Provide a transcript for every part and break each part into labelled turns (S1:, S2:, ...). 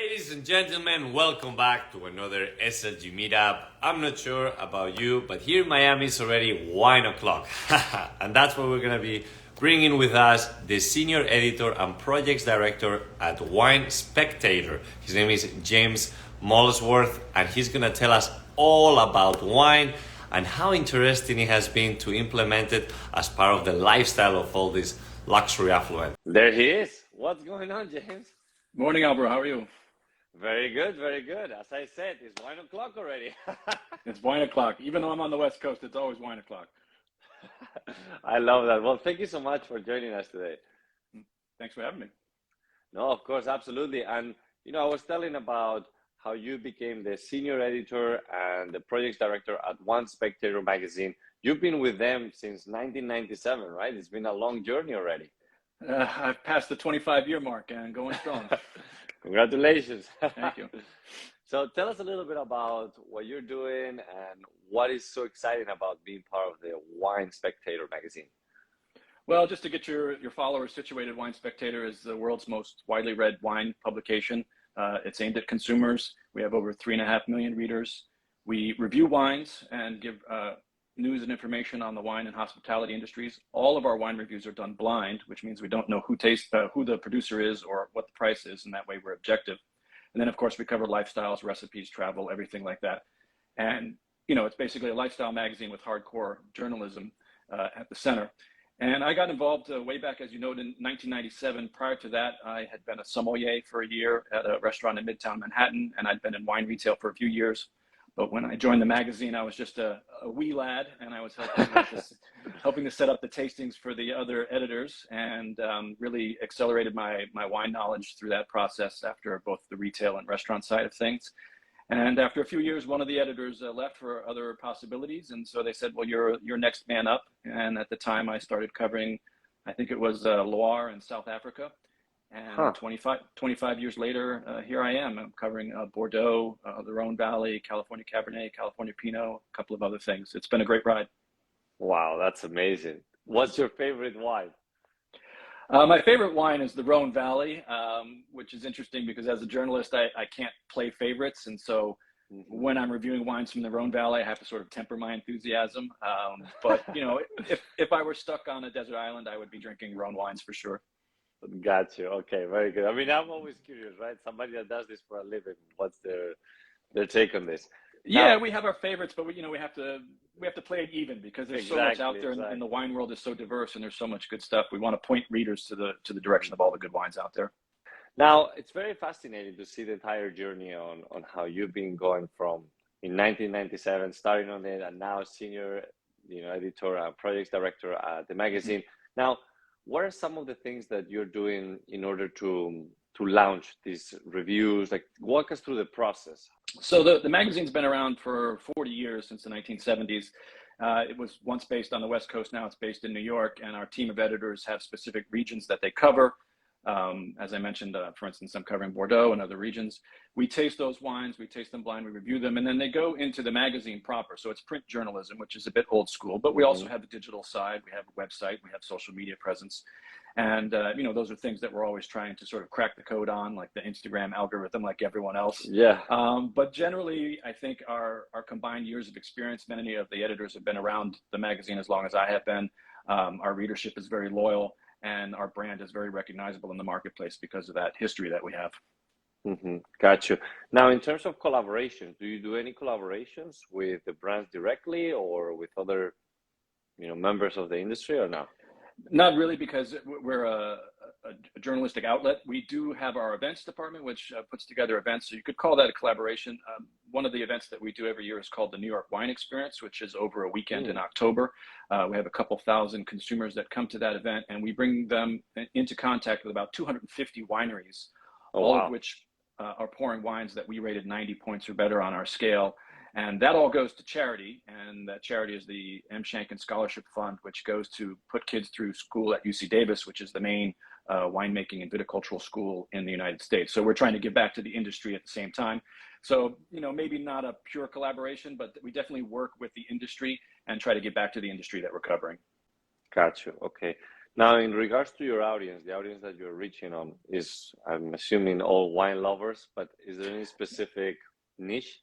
S1: Ladies and gentlemen, welcome back to another SLG Meetup. I'm not sure about you, but here in Miami it's already wine o'clock. And that's where we're going to be bringing with us the Senior Editor and Projects Director at Wine Spectator. His name is James Molesworth, and he's going to tell us all about wine and how interesting it has been to implement it as part of the lifestyle of all this luxury affluent. There he is. What's going on, James?
S2: Morning, Alvaro. How are you?
S1: Very good, very good. As I said, it's wine o'clock already.
S2: It's wine o'clock. Even though I'm on the West Coast, it's always wine o'clock.
S1: I love that. Well, thank you so much for joining us today.
S2: Thanks for having me.
S1: No, of course, absolutely. And, I was telling about how you became the senior editor and the projects director at Wine Spectator magazine. You've been with them since 1997, right? It's been a long journey already.
S2: I've passed the 25-year mark and going strong.
S1: Congratulations.
S2: Thank you.
S1: So tell us a little bit about what you're doing and what is so exciting about being part of the Wine Spectator magazine.
S2: Well, just to get your followers situated, Wine Spectator is the world's most widely read wine publication. It's aimed at consumers. We have over 3.5 million readers. We review wines and give news and information on the wine and hospitality industries. All of our wine reviews are done blind, which means we don't know who the producer is or what the price is, and that way we're objective. And then, of course, we cover lifestyles, recipes, travel, everything like that. And, it's basically a lifestyle magazine with hardcore journalism at the center. And I got involved way back, as you know, in 1997. Prior to that, I had been a sommelier for a year at a restaurant in Midtown Manhattan, and I'd been in wine retail for a few years. But when I joined the magazine, I was just a wee lad, and I was helping to set up the tastings for the other editors, and really accelerated my wine knowledge through that process after both the retail and restaurant side of things. And after a few years, one of the editors left for other possibilities, and so they said, well, you're next man up. And at the time, I started covering, I think it was Loire in South Africa. And 25 years later, here I am. I'm covering Bordeaux, the Rhone Valley, California Cabernet, California Pinot, a couple of other things. It's been a great ride.
S1: Wow, that's amazing. What's your favorite wine?
S2: My favorite wine is the Rhone Valley, which is interesting because as a journalist, I can't play favorites. And so when I'm reviewing wines from the Rhone Valley, I have to sort of temper my enthusiasm. But, if I were stuck on a desert island, I would be drinking Rhone wines for sure.
S1: Got you. Okay, very good. I mean, I'm always curious, right? Somebody that does this for a living, what's their take on this?
S2: Yeah, we have our favorites, but we have to play it even because there's so much out there, and the wine world is so diverse, and there's so much good stuff. We want to point readers to the direction of all the good wines out there.
S1: Now, it's very fascinating to see the entire journey on how you've been going from in 1997, starting on it, and now senior, editor and projects director at the magazine. Now, what are some of the things that you're doing in order to launch these reviews? Like, walk us through the process.
S2: So the magazine's been around for 40 years, since the 1970s. It was once based on the West Coast. Now it's based in New York, and our team of editors have specific regions that they cover. As I mentioned, for instance, I'm covering Bordeaux and other regions. We taste those wines, we taste them blind, we review them, and then they go into the magazine proper. So it's print journalism, which is a bit old school, but we also have the digital side. We have a website, we have social media presence. And, those are things that we're always trying to sort of crack the code on, like the Instagram algorithm, like everyone else.
S1: Yeah.
S2: But generally, I think our combined years of experience, many of the editors have been around the magazine as long as I have been. Our readership is very loyal, and our brand is very recognizable in the marketplace because of that history that we have.
S1: Got you. Now, in terms of collaboration, do you do any collaborations with the brands directly or with other, members of the industry, or no?
S2: Not really, because we're a journalistic outlet. We do have our events department, which puts together events. So you could call that a collaboration. One of the events that we do every year is called the New York Wine Experience, which is over a weekend in October. We have a couple thousand consumers that come to that event, and we bring them into contact with about 250 wineries, of which are pouring wines that we rated 90 points or better on our scale. And that all goes to charity, and that charity is the M. Shankin Scholarship Fund, which goes to put kids through school at UC Davis, which is the main winemaking and viticultural school in the United States. So we're trying to give back to the industry at the same time. So, maybe not a pure collaboration, but we definitely work with the industry and try to get back to the industry that we're covering.
S1: Got you. Okay. Now, in regards to your audience, the audience that you're reaching on is, I'm assuming, all wine lovers, but is there any specific niche?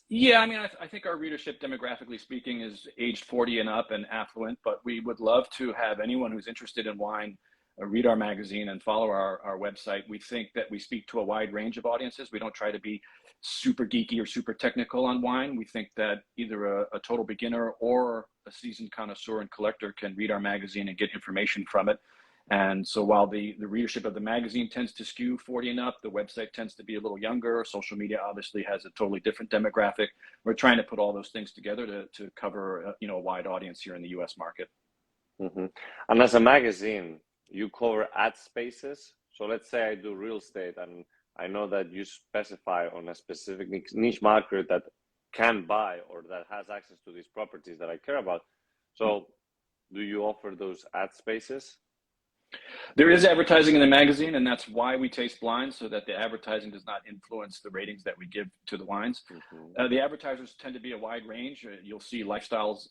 S2: Yeah, I mean, I think our readership, demographically speaking, is aged 40 and up and affluent, but we would love to have anyone who's interested in wine read our magazine and follow our website. We think that we speak to a wide range of audiences. We don't try to be super geeky or super technical on wine. We think that either a total beginner or a seasoned connoisseur and collector can read our magazine and get information from it. And so while the readership of the magazine tends to skew 40 and up, the website tends to be a little younger. Social media obviously has a totally different demographic. We're trying to put all those things together to cover a wide audience here in the US market.
S1: Mm-hmm. And as a magazine, you cover ad spaces. So let's say I do real estate and I know that you specify on a specific niche market that can buy or that has access to these properties that I care about. So do you offer those ad spaces?
S2: There is advertising in the magazine, and that's why we taste blind, so that the advertising does not influence the ratings that we give to the wines. Mm-hmm. The advertisers tend to be a wide range. You'll see lifestyles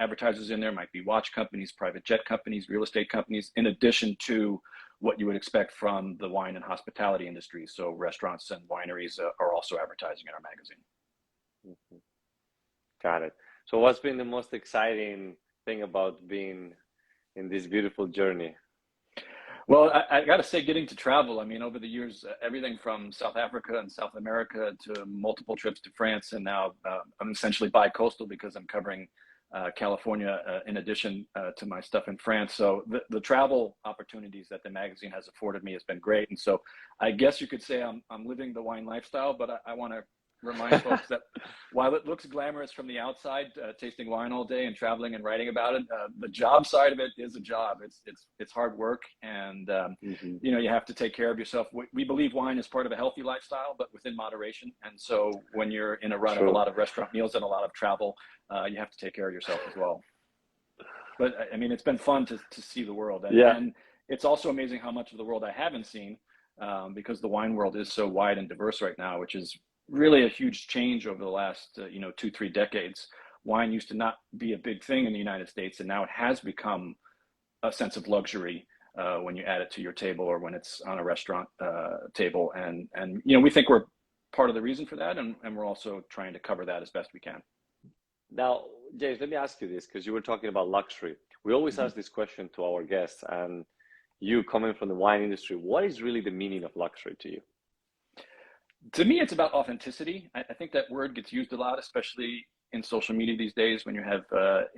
S2: advertisers in there, might be watch companies, private jet companies, real estate companies, in addition to what you would expect from the wine and hospitality industry. So restaurants and wineries are also advertising in our magazine.
S1: Mm-hmm. Got it. So what's been the most exciting thing about being in this beautiful journey?
S2: Well, I got to say, getting to travel, I mean, over the years, everything from South Africa and South America to multiple trips to France. And now I'm essentially bi-coastal because I'm covering California in addition to my stuff in France. So the travel opportunities that the magazine has afforded me has been great. And so I guess you could say I'm living the wine lifestyle, but I want to remind folks that while it looks glamorous from the outside, tasting wine all day and traveling and writing about it, the job side of it is a job. It's hard work, and mm-hmm. You have to take care of yourself. We believe wine is part of a healthy lifestyle, but within moderation. And so when you're in a run of a lot of restaurant meals and a lot of travel, you have to take care of yourself as well. But I mean, it's been fun to see the world, and it's also amazing how much of the world I haven't seen, because the wine world is so wide and diverse right now, which is really a huge change over the last 2-3 decades. Wine used to not be a big thing in the United States, and now it has become a sense of luxury when you add it to your table or when it's on a restaurant table. And we think we're part of the reason for that, and we're also trying to cover that as best we can.
S1: Now, James, let me ask you this, because you were talking about luxury. We always ask this question to our guests, and you coming from the wine industry, what is really the meaning of luxury to you?
S2: To me, it's about authenticity. I think that word gets used a lot, especially in social media these days when you have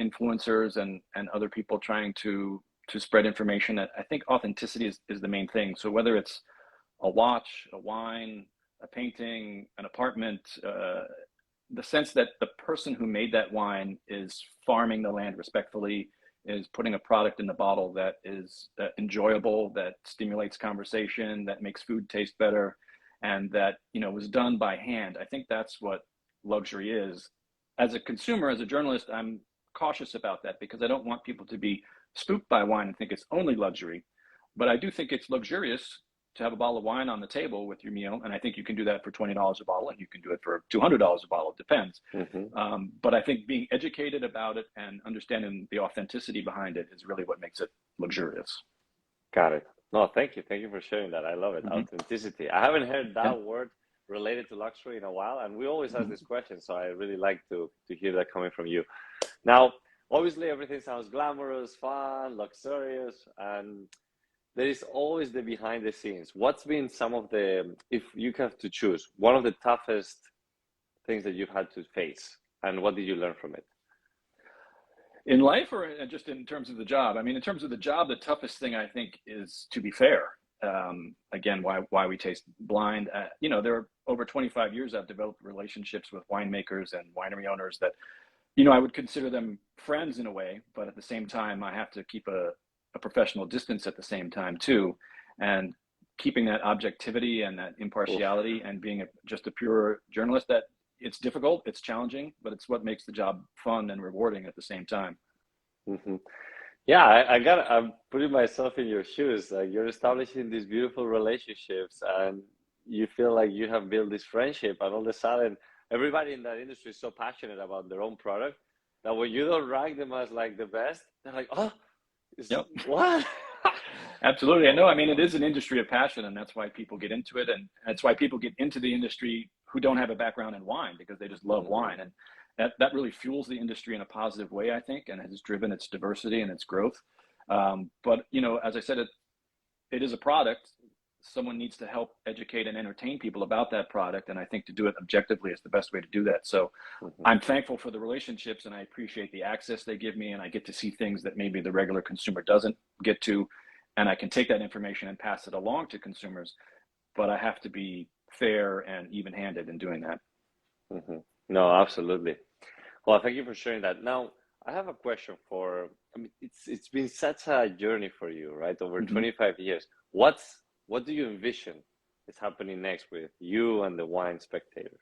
S2: influencers and other people trying to spread information. I think authenticity is the main thing. So whether it's a watch, a wine, a painting, an apartment, the sense that the person who made that wine is farming the land respectfully, is putting a product in the bottle that is enjoyable, that stimulates conversation, that makes food taste better, and that was done by hand. I think that's what luxury is. As a consumer, as a journalist, I'm cautious about that because I don't want people to be spooked by wine and think it's only luxury. But I do think it's luxurious to have a bottle of wine on the table with your meal, and I think you can do that for $20 a bottle, and you can do it for $200 a bottle. It depends. Mm-hmm. But I think being educated about it and understanding the authenticity behind it is really what makes it luxurious.
S1: Got it. No, thank you. Thank you for sharing that. I love it. Mm-hmm. Authenticity. I haven't heard that word related to luxury in a while, and we always ask this question, so I really like to hear that coming from you. Now, obviously, everything sounds glamorous, fun, luxurious, and there is always the behind the scenes. What's been some of the, if you have to choose, one of the toughest things that you've had to face, and what did you learn from it?
S2: In life, or just in terms of the job? I mean, in terms of the job, the toughest thing I think is to be fair. Again, why we taste blind. There are over 25 years I've developed relationships with winemakers and winery owners that, I would consider them friends in a way, but at the same time, I have to keep a professional distance at the same time too. And keeping that objectivity and that impartiality and being just a pure journalist, that it's difficult, it's challenging, but it's what makes the job fun and rewarding at the same time.
S1: Mm-hmm. Yeah, I'm putting myself in your shoes. Like, you're establishing these beautiful relationships, and you feel like you have built this friendship, and all of a sudden, everybody in that industry is so passionate about their own product that when you don't rank them as like the best, they're like, oh,
S2: Yep.
S1: What?
S2: Absolutely. I know. I mean, it is an industry of passion, and that's why people get into it. And that's why people get into the industry who don't have a background in wine because they just love wine. And that really fuels the industry in a positive way, I think, and has driven its diversity and its growth. But, you know, as I said, it is a product. Someone needs to help educate and entertain people about that product. And I think to do it objectively is the best way to do that. So I'm thankful for the relationships and I appreciate the access they give me. And I get to see things that maybe the regular consumer doesn't get to. And I can take that information and pass it along to consumers. But I have to be fair and even-handed in doing that.
S1: No, absolutely. Well, thank you for sharing that. Now, I have a question I mean, it's been such a journey for you, right? Over 25 years. What do you envision is happening next with you and the Wine Spectator?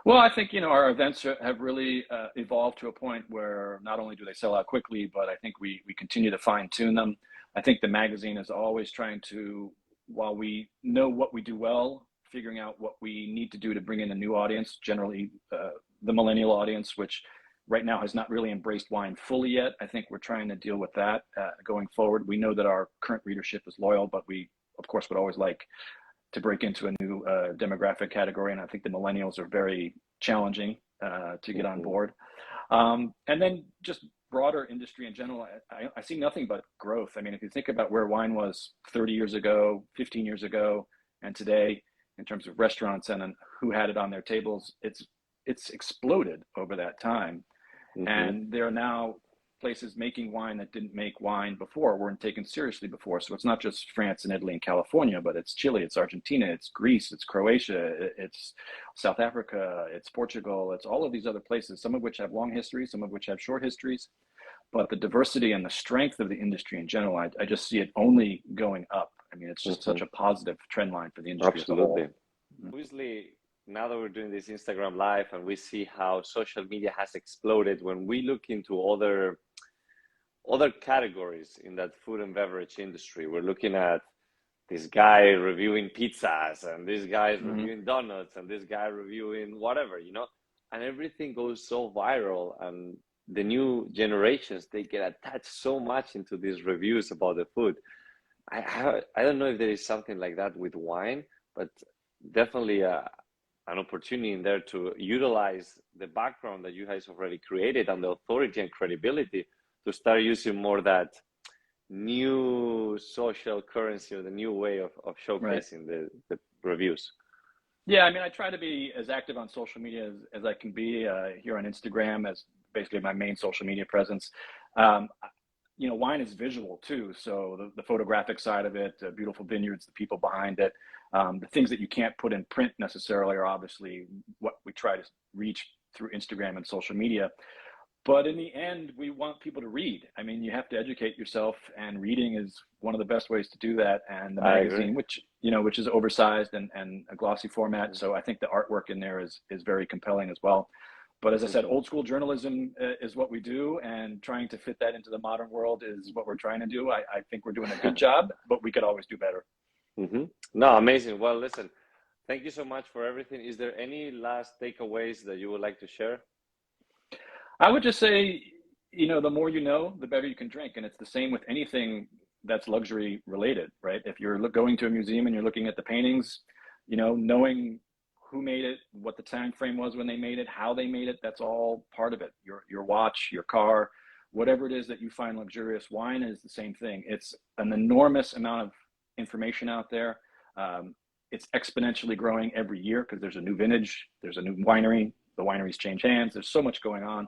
S2: Well, I think, you know, our events have really evolved to a point where not only do they sell out quickly, but I think we continue to fine tune them. I think the magazine is always trying to, while we know what we do well, figuring out what we need to do to bring in a new audience, generally the millennial audience, which right now has not really embraced wine fully yet. I think we're trying to deal with that going forward. We know that our current readership is loyal, but we, of course, would always like to break into a new demographic category. And I think the millennials are very challenging to get on board. And then just broader industry in general, I see nothing but growth. I mean, if you think about where wine was 30 years ago, 15 years ago, and today, in terms of restaurants and who had it on their tables, it's exploded over that time. And there are now places making wine that didn't make wine before, weren't taken seriously before. So it's not just France and Italy and California, but it's Chile, it's Argentina, it's Greece, it's Croatia, it's South Africa, it's Portugal, it's all of these other places, some of which have long histories, some of which have short histories. But the diversity and the strength of the industry in general, I just see it only going up. I mean, it's just such a positive trend line for the industry as a whole.
S1: Obviously, now that we're doing this Instagram Live and we see how social media has exploded, when we look into other categories in that food and beverage industry, we're looking at this guy reviewing pizzas and this guy reviewing donuts and this guy reviewing whatever, you know, and everything goes so viral, and the new generations, they get attached so much into these reviews about the food. I don't know if there is something like that with wine, but definitely an opportunity in there to utilize the background that you guys already created and the authority and credibility to start using more that new social currency or the new way of showcasing the reviews.
S2: Yeah, I mean, I try to be as active on social media as I can be here on Instagram as basically my main social media presence. You know, wine is visual too. So the photographic side of it, beautiful vineyards, the people behind it, the things that you can't put in print necessarily are obviously what we try to reach through Instagram and social media. But in the end, we want people to read. I mean, you have to educate yourself, and reading is one of the best ways to do that. And the magazine, which is oversized and a glossy format. So I think the artwork in there is very compelling as well. But as I said, old school journalism is what we do, and trying to fit that into the modern world is what we're trying to do. I think we're doing a good job, but we could always do better.
S1: No, amazing. Well, listen, thank you so much for everything. Is there any last takeaways that you would like to share?
S2: I would just say, you know, the more you know, the better you can drink. And it's the same with anything that's luxury related, right? If you're going to a museum and you're looking at the paintings, you know, knowing who made it, what the time frame was when they made it, how they made it, that's all part of it. Your watch, your car, whatever it is that you find luxurious. Wine is the same thing. It's an enormous amount of information out there. It's exponentially growing every year because there's a new vintage, there's a new winery, the wineries change hands, there's so much going on.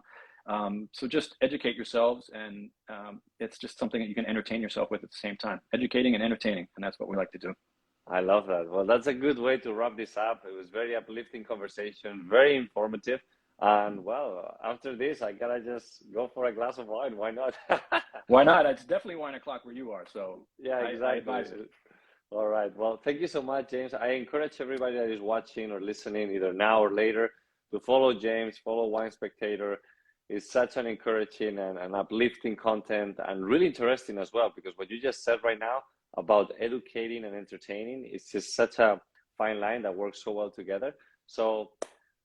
S2: So just educate yourselves, and it's just something that you can entertain yourself with at the same time. Educating and entertaining, and that's what we like to do.
S1: I love that. Well, that's a good way to wrap this up. It was very uplifting conversation, very informative. And well, after this, I gotta just go for a glass of wine. Why not?
S2: Why not? It's definitely wine o'clock where you are. So
S1: yeah, exactly.
S2: I advise it.
S1: All right. Well, thank you so much, James. I encourage everybody that is watching or listening, either now or later, to follow James, follow Wine Spectator. It's such an encouraging and uplifting content, and really interesting as well, because what you just said right now about educating and entertaining, it's just such a fine line that works so well together. So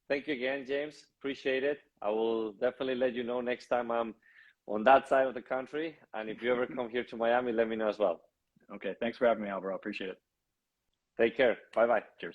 S1: thank you again, James. Appreciate it. I will definitely let you know next time I'm on that side of the country. And if you ever come here to Miami, let me know as well.
S2: Okay, thanks for having me, Alvaro. Appreciate it.
S1: Take care. Bye-bye.
S2: Cheers.